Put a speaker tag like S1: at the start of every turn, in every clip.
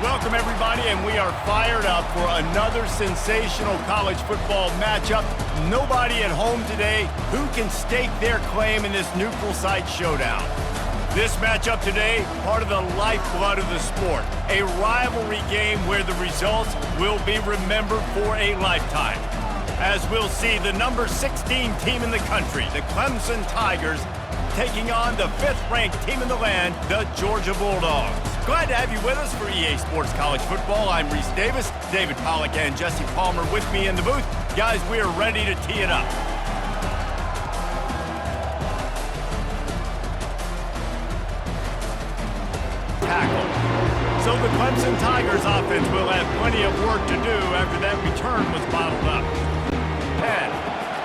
S1: Welcome, everybody, and we are fired up for another sensational college football matchup. Nobody at home today who can stake their claim in this neutral site showdown. This matchup today, part of the lifeblood of the sport, a rivalry game where the results will be remembered for a lifetime. As we'll see, the number 16 team in the country, the Clemson Tigers, taking on the 5th-ranked team in the land, the Georgia Bulldogs. Glad to have you with us for EA Sports College Football. I'm Reese Davis, David Pollack and Jesse Palmer with me in the booth. Guys, we are ready to tee it up. Tackle. So the Clemson Tigers offense will have plenty of work to do after that return was bottled up.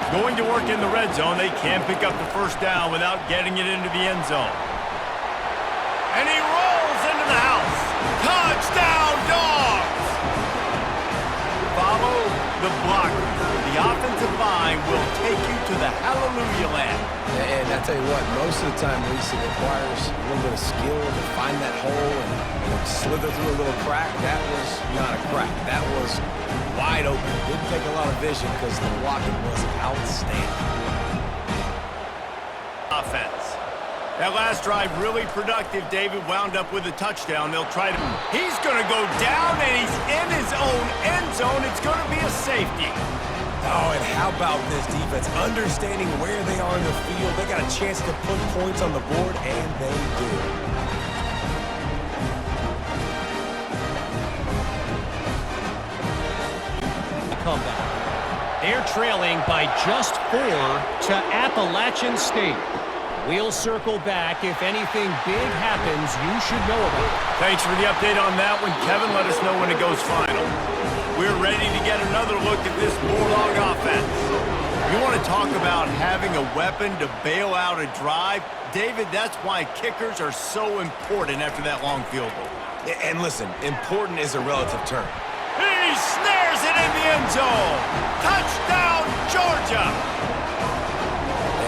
S1: Going to work in the red zone. They can't pick up the first down without getting it into the end zone. And he rolls into the house. Touchdown, Dogs! Follow the blocker. The offensive line will take you to the hallelujah land.
S2: And I tell you what, most of the time, Lisa, it requires a little bit of skill to find that hole and slither through a little crack. That was not a crack. That was wide open. Didn't take a lot of vision because the blocking was outstanding.
S1: Offense. That last drive really productive. David wound up with a touchdown. They'll try to... He's going to go down, and he's in his own end zone. It's going to be a safety.
S2: Oh, and how about this defense? Understanding where they are in the field. They got a chance to put points on the board, and they do.
S3: Comeback. They're trailing by just 4 to Appalachian State. We'll circle back. If anything big happens, you should know about it.
S1: Thanks for the update on that one, Kevin. Let us know when it goes final. We're ready to get another look at this Bulldog offense. You want to talk about having a weapon to bail out a drive? David, that's why kickers are so important after that long field goal.
S2: And listen, important is a relative term.
S1: He snares it in the end zone. Touchdown, Georgia.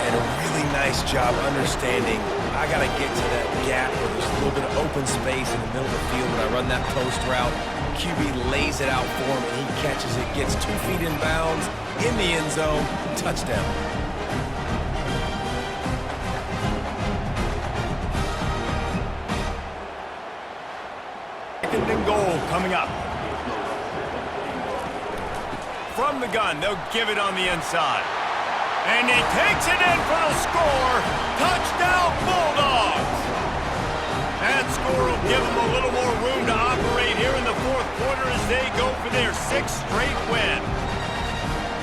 S2: And a really nice job understanding I got to get to that gap where there's a little bit of open space in the middle of the field when I run that post route. QB lays it out for him, and he catches it, gets 2 feet in bounds, in the end zone, touchdown.
S1: Second and goal coming up. From the gun, they'll give it on the inside. And he takes it in for the score. Touchdown, Bulldogs! That score will give them a little more room to operate here in the fourth quarter as they go for their 6th straight win.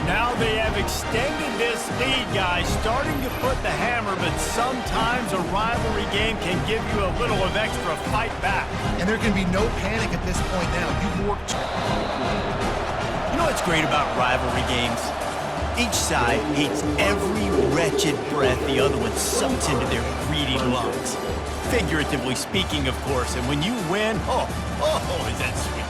S1: Now they have extended this lead, guys, starting to put the hammer, but sometimes a rivalry game can give you a little of extra fight back.
S4: And there can be no panic at this point now. You've worked.
S1: You know what's great about rivalry games? Each side hates every wretched breath the other one sucks into their greedy lungs. Figuratively speaking, of course, and when you win, oh, is that sweet.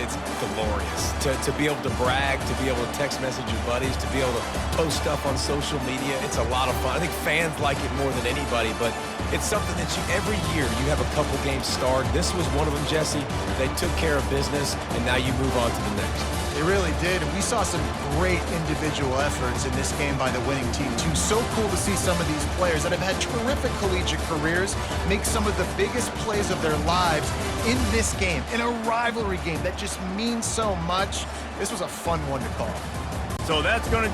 S2: It's glorious. To be able to brag, to be able to text message your buddies, to be able to post stuff on social media, it's a lot of fun. I think fans like it more than anybody, but it's something that every year you have a couple games starred. This was one of them, Jesse. They took care of business, and now you move on to the next.
S4: They really did, and we saw some great individual efforts in this game by the winning team, too. So cool to see some of these players that have had terrific collegiate careers make some of the biggest plays of their lives in this game, in a rivalry game that just means so much. This was a fun one to call.
S1: So that's going to